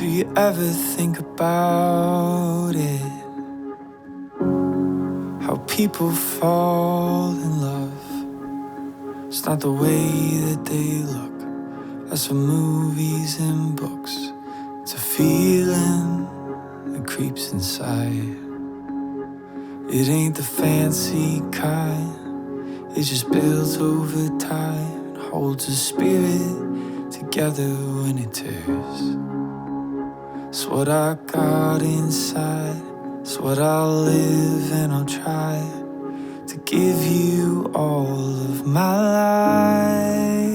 you ever think about it? How people fall in love. It's not the way that they look. That's from movies and books. It's a feeling that creeps inside. It ain't the fancy kind. It just builds over time and holds the spirit together when it tears. It's what I got inside. It's what I'll live and I'll try to give you all of my life.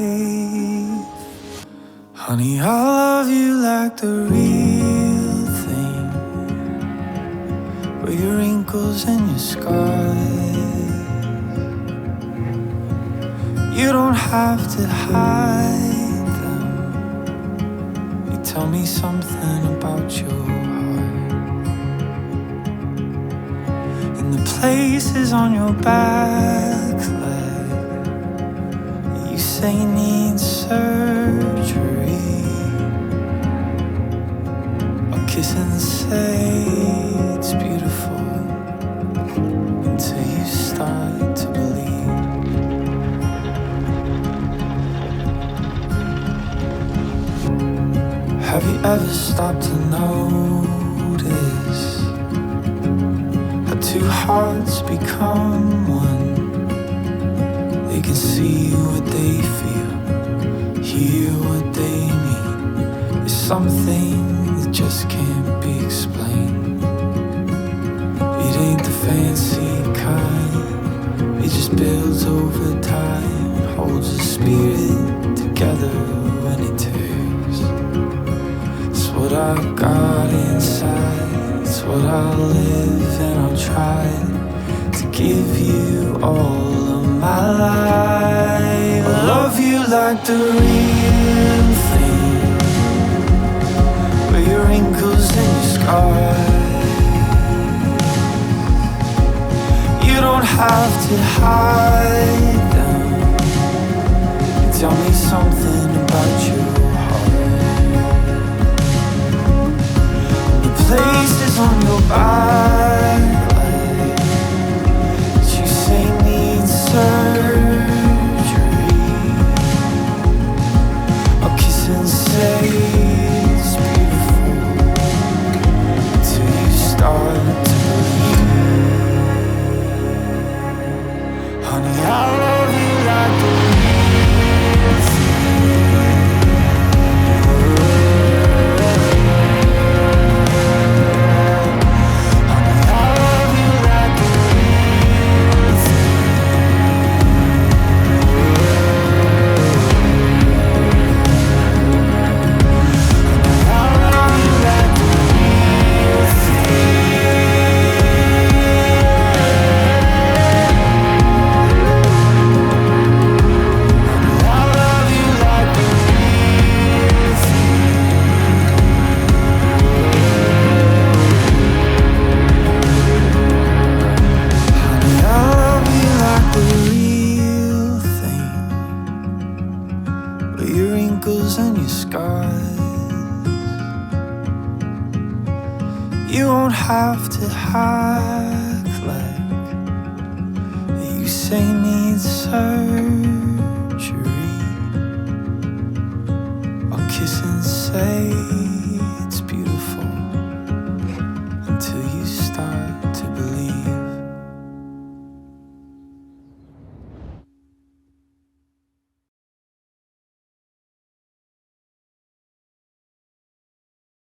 Honey, I love you like the real thing, with your wrinkles and your scars. You don't have to hide them. You tell me something about your heart. And the places on your back leg you say need surgery. I'll kiss and say it's beautiful until you start to believe. Have you ever stopped to notice how two hearts become one? They can see what they feel, hear what they mean. It's something that just can't be explained. It ain't the fancy kind. It just builds over time, holds the spirit together when it tears. It's what I got inside. It's what I'll live and I'll try to give you all of my life. I love you like the real thing, with your wrinkles and your scars. You don't have to hide them. You tell me something about your places on your back leg that you say need surgery. I'll kiss and say it's beautiful until you start to believe. Honey, I love you like the real thing. And your scars. You won't have to act like you say needs surgery. I'll kiss and say